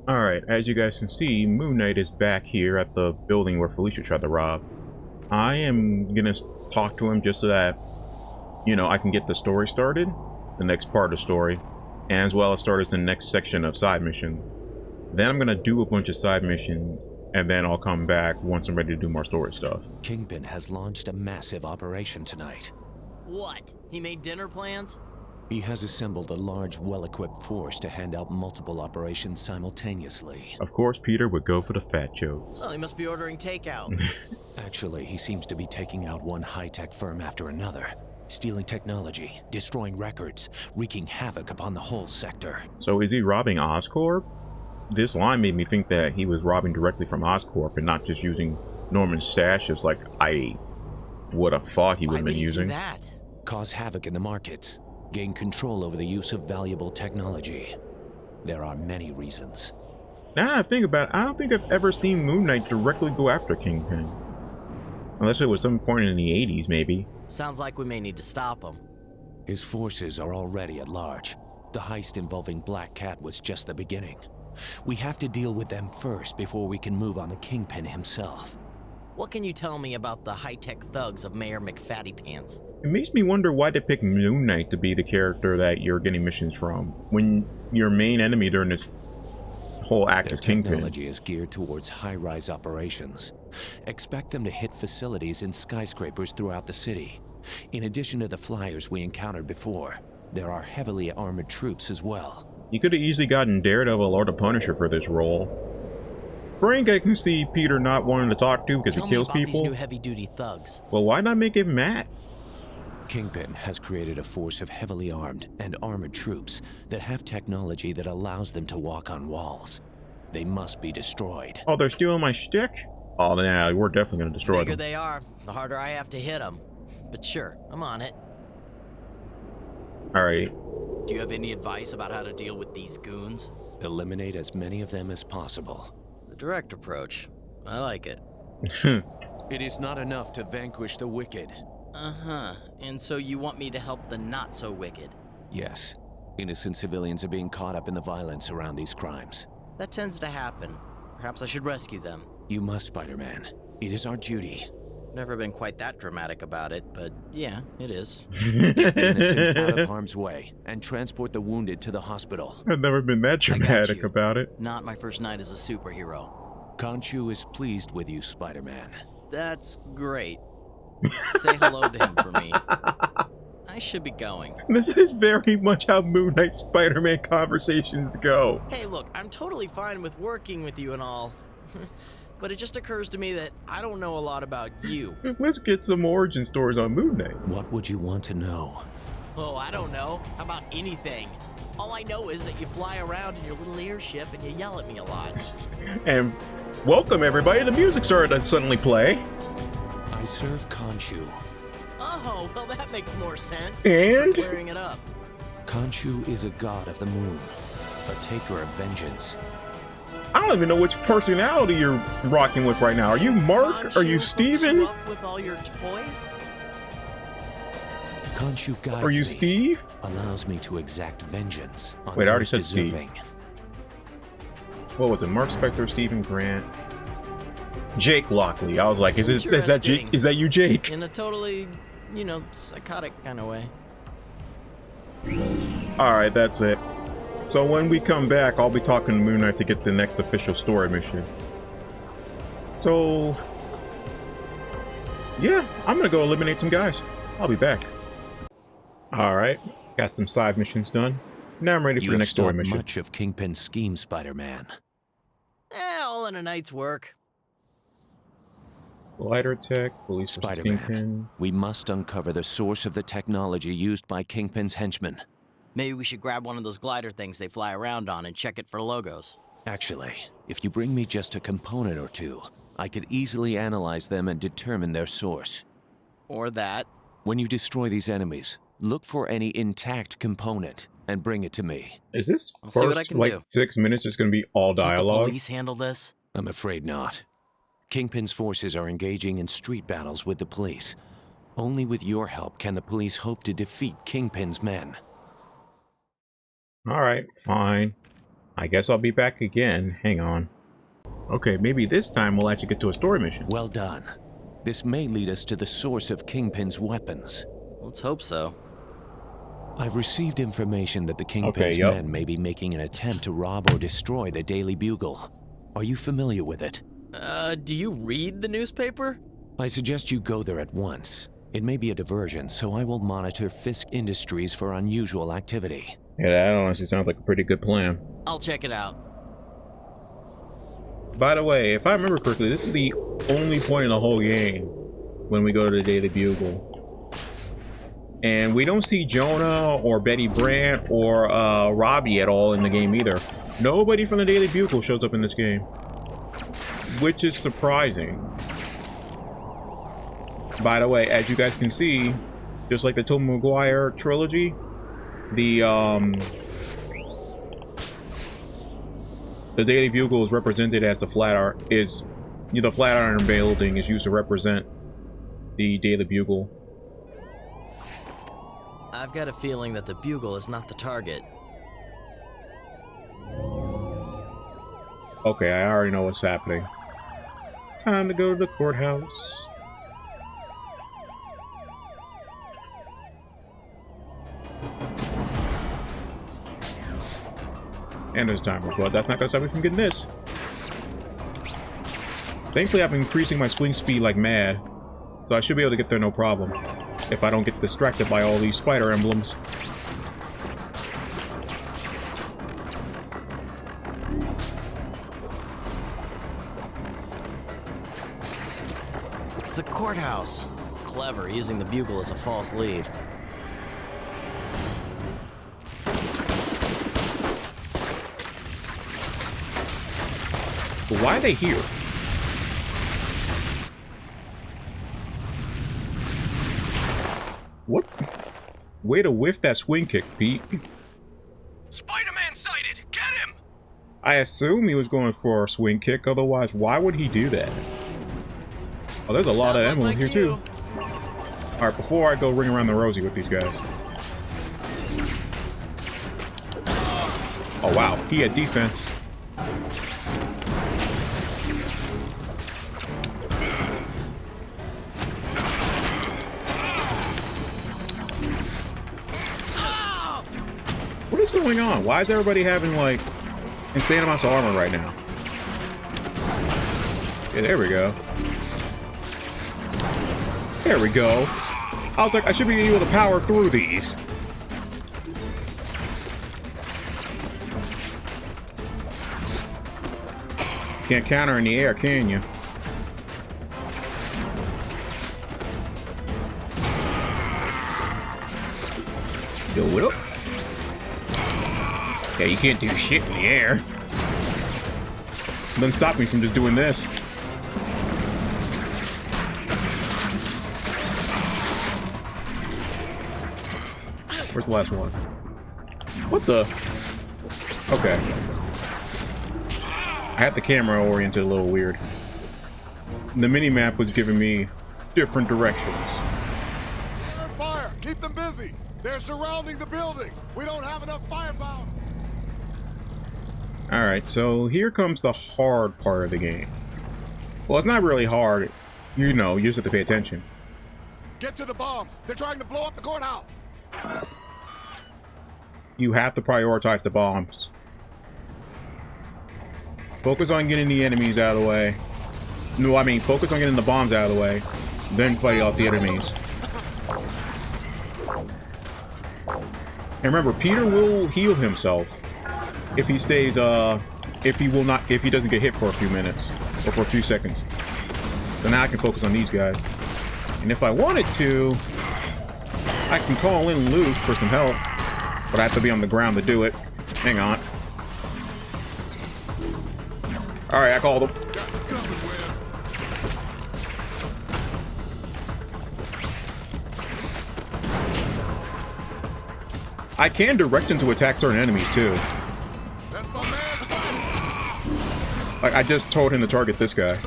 Alright, as you guys can see, Moon Knight is back here at the building where Felicia tried to rob. I am gonna talk to him just so that, I can get the story started, the next part of the story, and as well as start as the next section of side missions. Then I'm gonna do a bunch of side missions, and then I'll come back once I'm ready to do more story stuff. Kingpin has launched a massive operation tonight. What? He made dinner plans? He has assembled a large, well-equipped force to hand out multiple operations simultaneously. Of course, Peter would go for the fat jokes. Well, he must be ordering takeout. Actually, he seems to be taking out one high-tech firm after another, stealing technology, destroying records, wreaking havoc upon the whole sector. So is he robbing Oscorp? This line made me think that he was robbing directly from Oscorp and not just using Norman's stash as like I would have thought he would have been using. Why would he do that? Cause havoc in the markets. Gain control over the use of valuable technology. There are many reasons. Now that I think about it, I don't think I've ever seen Moon Knight directly go after Kingpin. Unless it was some point in the 80s, maybe. Sounds like we may need to stop him. His forces are already at large. The heist involving Black Cat was just the beginning. We have to deal with them first before we can move on the Kingpin himself. What can you tell me about the high-tech thugs of Mayor McFattypants? It makes me wonder why they picked Moon Knight to be the character that you're getting missions from, when your main enemy during this whole act is Kingpin. Technology is geared towards high-rise operations. Expect them to hit facilities in skyscrapers throughout the city. In addition to the flyers we encountered before, there are heavily armored troops as well. You could have easily gotten Daredevil or the Punisher for this role. Frank, I can see Peter not wanting to talk to because he kills people. These new heavy-duty thugs. Well, why not make him Matt? Kingpin has created a force of heavily armed and armored troops that have technology that allows them to walk on walls. They must be destroyed. Oh, they're stealing my shtick? Oh, nah, we're definitely going to destroy them. The bigger they are, the harder I have to hit them. But sure, I'm on it. Alright. Do you have any advice about how to deal with these goons? Eliminate as many of them as possible. The direct approach. I like it. It is not enough to vanquish the wicked. Uh-huh. And so you want me to help the not-so-wicked? Yes. Innocent civilians are being caught up in the violence around these crimes. That tends to happen. Perhaps I should rescue them. You must, Spider-Man. It is our duty. Never been quite that dramatic about it, but yeah, it is. Get the innocent out of harm's way and transport the wounded to the hospital. I've never been that dramatic about it. Not my first night as a superhero. Khonshu is pleased with you, Spider-Man. That's great. Say hello to him for me. I should be going. This is very much how Moon Knight Spider-Man conversations go. Hey, look, I'm totally fine with working with you and all. But it just occurs to me that I don't know a lot about you. Let's get some origin stories on Moon Knight. What would you want to know? Oh, I don't know. How about anything? All I know is that you fly around in your little airship and you yell at me a lot. And welcome, everybody. The music started to suddenly play. I serve Khonshu. Oh, well, that makes more sense. And? Thanks for clearing it up. Khonshu is a god of the moon, a taker of vengeance. I don't even know which personality you're rocking with right now. Are you Mark? Are you Steven? You up with all your toys? Khonshu guides Are you me, Steve? allows me to exact vengeance on Wait, I already those said deserving. Steve. What was it? Mark Spector, Stephen Grant, Jake Lockley. I was like, is that Jake? Is that you, Jake? In a totally, psychotic kind of way. Alright, that's it. So when we come back, I'll be talking to Moon Knight to get the next official story mission. So, yeah, I'm gonna go eliminate some guys. I'll be back. Alright, got some side missions done. Now I'm ready for the next story mission. Much of Kingpin's scheme, Spider-Man. All in a night's work. Glider tech, police versus Spider-Man, Kingpin. we must uncover the source of the technology used by Kingpin's henchmen. Maybe we should grab one of those glider things they fly around on and check it for logos. Actually, if you bring me just a component or two, I could easily analyze them and determine their source. Or that. When you destroy these enemies, look for any intact component and bring it to me. Is this I'll see what I first, can like, do. 6 minutes just gonna be all Can't the dialogue? police handle this? I'm afraid not. Kingpin's forces are engaging in street battles with the police. Only with your help can the police hope to defeat Kingpin's men. Alright, fine. I guess I'll be back again. Hang on. Okay, maybe this time we'll actually get to a story mission. Well done. This may lead us to the source of Kingpin's weapons. Let's hope so. I've received information that the Kingpin's yep. men may be making an attempt to rob or destroy the Daily Bugle. Are you familiar with it? Do you read the newspaper? I suggest you go there at once. It may be a diversion, so I will monitor Fisk Industries for unusual activity. Yeah, that honestly sounds like a pretty good plan. I'll check it out. By the way, if I remember correctly, this is the only point in the whole game when we go to the Daily Bugle. And we don't see Jonah or Betty Brant or Robbie at all in the game either. Nobody from the Daily Bugle shows up in this game, which is surprising. By the way, as you guys can see, just like the Tom Maguire trilogy, the Daily Bugle is represented as the Flatiron the Flatiron building is used to represent the Daily Bugle. I've got a feeling that the Bugle is not the target. Okay, I already know what's happening. Time to go to the courthouse. And there's timer, but that's not gonna stop me from getting this. Thankfully, I've been increasing my swing speed like mad, so I should be able to get there no problem, if I don't get distracted by all these spider emblems. It's the courthouse. Clever, using the Bugle as a false lead. But why are they here? What? Way to whiff that swing kick, Pete. Spider-Man sighted! Get him! I assume he was going for a swing kick, otherwise why would he do that? Oh, there's a lot of Sounds emblems like here too. Alright, before I go ring around the rosy with these guys. Oh wow, he had defense. What is going on? Why is everybody having, like, insane amounts of armor right now? Yeah, there we go. There we go. I was like, I should be able to power through these. Can't counter in the air, can you? Yo, what up? Yeah, you can't do shit in the air. Doesn't stop me from just doing this. Where's the last one? What the? Okay. I had the camera oriented a little weird. The mini-map was giving me different directions. Fire! Keep them busy! They're surrounding the building! We don't have enough firepower! Alright, so here comes the hard part of the game. Well, it's not really hard. You know, you just have to pay attention. Get to the bombs! They're trying to blow up the courthouse! You have to prioritize the bombs. Focus on getting the enemies out of the way. No, I mean, focus on getting the bombs out of the way. Then fight off the enemies. And remember, Peter will heal himself if he stays, if he doesn't get hit for a few minutes or for a few seconds. So now I can focus on these guys. And if I wanted to, I can call in Luke for some help, but I have to be on the ground to do it. Hang on. Alright, I called him. I can direct him to attack certain enemies too. Like, I just told him to target this guy.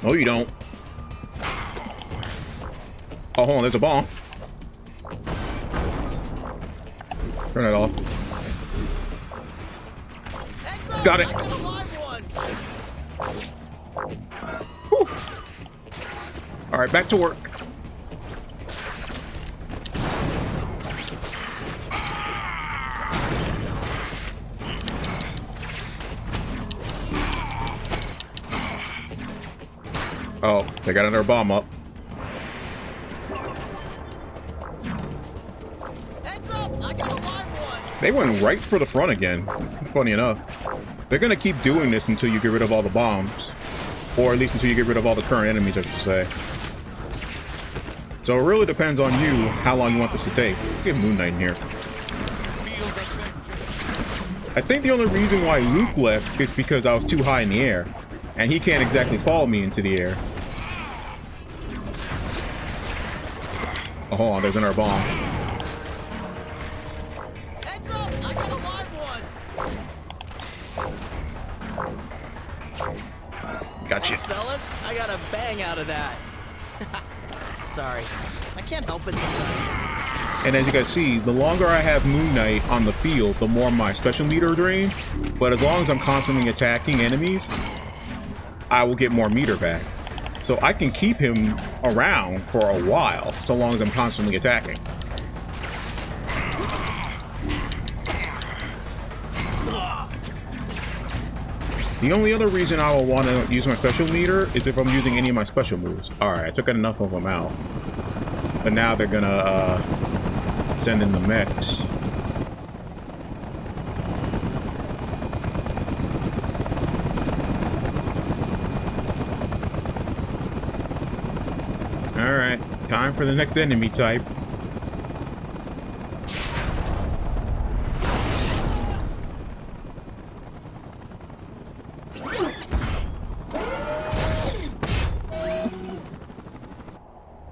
No, you don't. Oh, hold on, there's a bomb. Turn it off. Heads up! Got it. I got a live one. Whew. All right, back to work. Oh, they got another bomb up. Heads up! I got a live one. They went right for the front again. Funny enough. They're gonna keep doing this until you get rid of all the bombs. Or at least until you get rid of all the current enemies, I should say. So it really depends on you how long you want this to take. Let's get Moon Knight in here. I think the only reason why Luke left is because I was too high in the air. And he can't exactly follow me into the air. Oh, hold on, there's another bomb. Heads up! I got a live one. Gotcha. Thanks, fellas. I got a bang out of that. Sorry. I can't help it sometimes. And as you guys see, the longer I have Moon Knight on the field, the more my special meter drain. But as long as I'm constantly attacking enemies, I will get more meter back. So I can keep him around for a while, so long as I'm constantly attacking. The only other reason I will want to use my special meter is if I'm using any of my special moves. Alright, I took enough of them out. But now they're gonna send in the mechs. Alright, time for the next enemy type.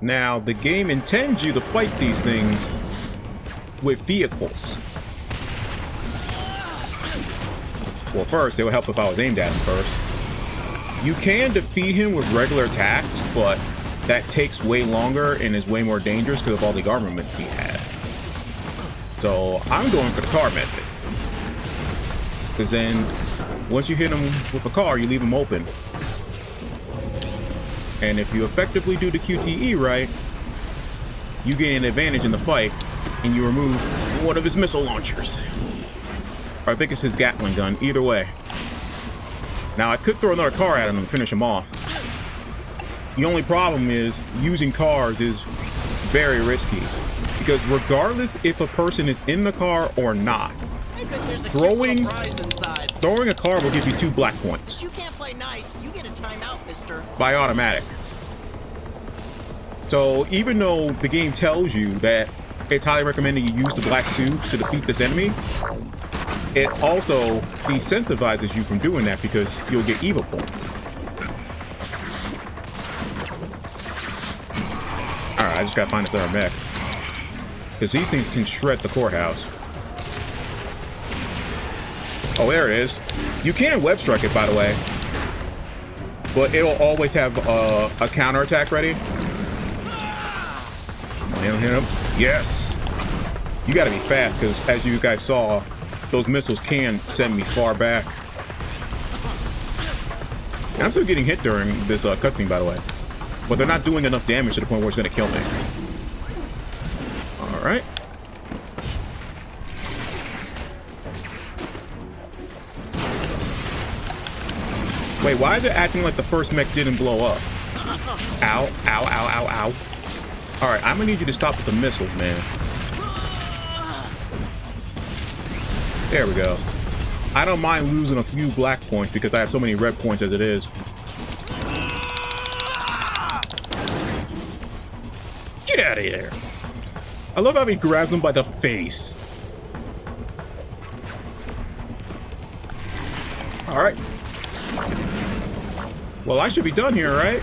Now, the game intends you to fight these things with vehicles. Well, first, it would help if I was aimed at him first. You can defeat him with regular attacks, but that takes way longer and is way more dangerous because of all the armaments he had. So, I'm going for the car method. Because then, once you hit him with a car, you leave him open. And if you effectively do the QTE right, you gain an advantage in the fight, and you remove one of his missile launchers. Or I think it's his Gatling gun, either way. Now, I could throw another car at him and finish him off. The only problem is, using cars is very risky. Because regardless if a person is in the car or not, I bet there's a Throwing- prize inside. throwing a car will give you 2 black points. Since you can't play nice, you get a timeout, mister. By automatic. So even though the game tells you that it's highly recommended you use the black suit to defeat this enemy, it also decentivizes you from doing that because you'll get evil points. Alright, I just gotta find this other mech. Because these things can shred the courthouse. Oh, there it is. You can web strike it, by the way. But it'll always have a counterattack ready. Hit him. Yes! You gotta be fast, because as you guys saw, those missiles can send me far back. And I'm still getting hit during this cutscene, by the way. But they're not doing enough damage to the point where it's gonna kill me. Alright. Wait, why is it acting like the first mech didn't blow up? Ow, ow, ow, ow, ow. Alright, I'm gonna need you to stop with the missiles, man. There we go. I don't mind losing a few black points because I have so many red points as it is. Get out of here. I love how he grabs him by the face. Alright. Well, I should be done here, right?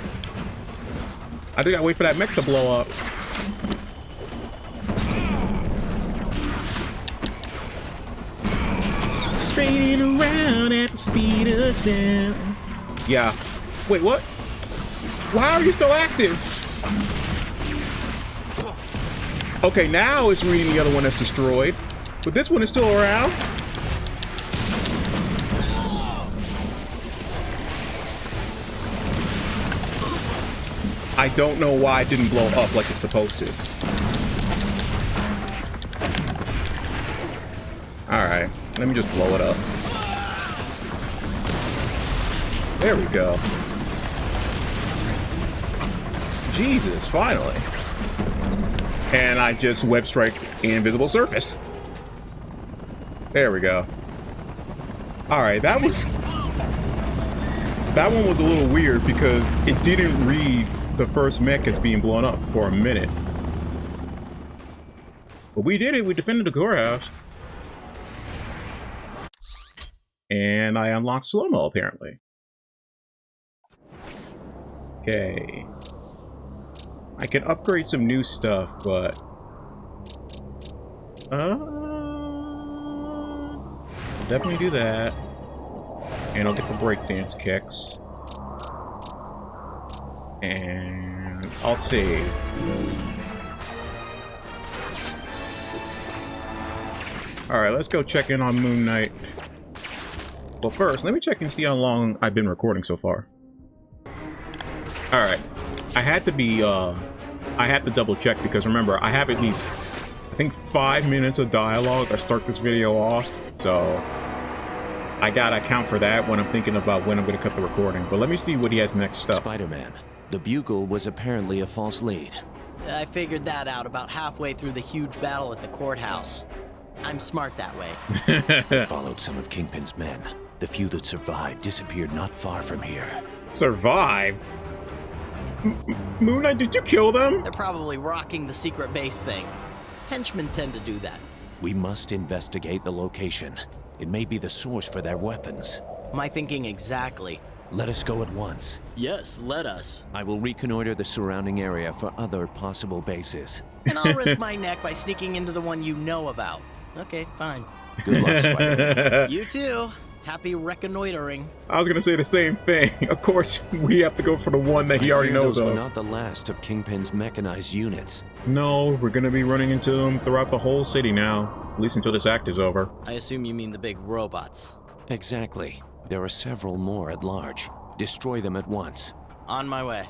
I think I wait for that mech to blow up. Straight around at the speed of sound. Yeah. Wait, what? Why are you still active? Okay, now it's reading the other one that's destroyed. But this one is still around. I don't know why it didn't blow up like it's supposed to. Alright, let me just blow it up. There we go. Jesus, finally. And I just web strike the invisible surface. There we go. Alright, that one was a little weird because it didn't read the first mech as being blown up for a minute. But we did it, we defended the courthouse. And I unlocked slow-mo apparently. Okay. I can upgrade some new stuff, but definitely do that. And I'll get the breakdance kicks. And I'll save. Alright, let's go check in on Moon Knight. Well, first, let me check and see how long I've been recording so far. Alright. I had to double check because remember, I have at least, I think 5 minutes of dialogue to start this video off. So I gotta account for that when I'm thinking about when I'm gonna cut the recording. But let me see what he has next up. Spider-Man, the Bugle was apparently a false lead. I figured that out about halfway through the huge battle at the courthouse. I'm smart that way. I followed some of Kingpin's men. The few that survived disappeared not far from here. Survive? Moon Knight, did you kill them? They're probably rocking the secret base thing. Henchmen tend to do that. We must investigate the location. It may be the source for their weapons. My thinking exactly. Let us go at once. Yes, let us. I will reconnoiter the surrounding area for other possible bases. And I'll risk my neck by sneaking into the one you know about. Okay, fine. Good luck, Spider-Man. You too. Happy reconnoitering. I was gonna say the same thing. Of course, we have to go for the one that he already knows those were of. not the last of Kingpin's mechanized units. No, we're gonna be running into them throughout the whole city now. At least until this act is over. I assume you mean the big robots. Exactly. There are several more at large. Destroy them at once. On my way.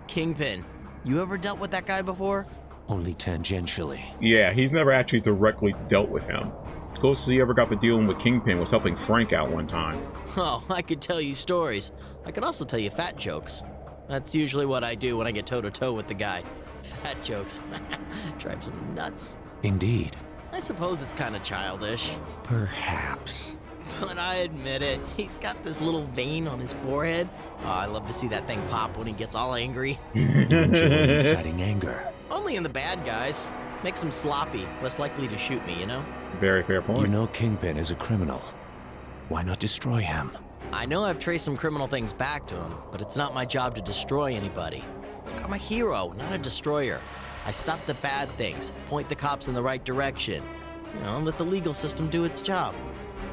Kingpin, you ever dealt with that guy before? Only tangentially. Yeah, he's never actually directly dealt with him. The closest he ever got to dealing with Kingpin was helping Frank out one time. Oh, I could tell you stories. I could also tell you fat jokes. That's usually what I do when I get toe-to-toe with the guy. Fat jokes. Drives him nuts. Indeed. I suppose it's kind of childish. Perhaps. But I admit it, he's got this little vein on his forehead. Oh, I love to see that thing pop when he gets all angry. Enjoy inciting anger. Only in the bad guys. Makes him sloppy, less likely to shoot me, you know? Very fair point. You know Kingpin is a criminal. Why not destroy him? I know I've traced some criminal things back to him, but it's not my job to destroy anybody. Look, I'm a hero, not a destroyer. I stop the bad things, point the cops in the right direction. You know, let the legal system do its job.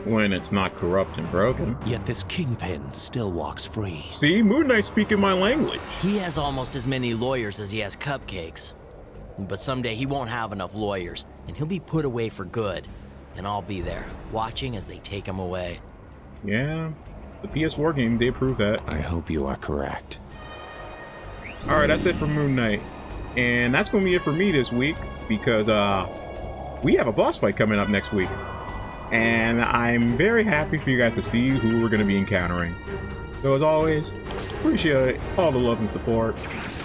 When it's not corrupt and broken. Yet this Kingpin still walks free. See, Moon Knight's speaking my language. He has almost as many lawyers as he has cupcakes. But someday he won't have enough lawyers, and he'll be put away for good. And I'll be there, watching as they take him away. Yeah, the PS4 game, they approved that. I hope you are correct. Alright, that's it for Moon Knight. And that's going to be it for me this week, because we have a boss fight coming up next week. And I'm very happy for you guys to see who we're going to be encountering. So as always, appreciate all the love and support.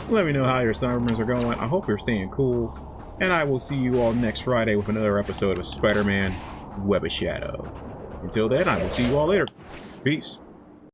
Let me know how your summers are going. I hope you're staying cool. And I will see you all next Friday with another episode of Spider-Man Web of Shadow. Until then, I will see you all later. Peace.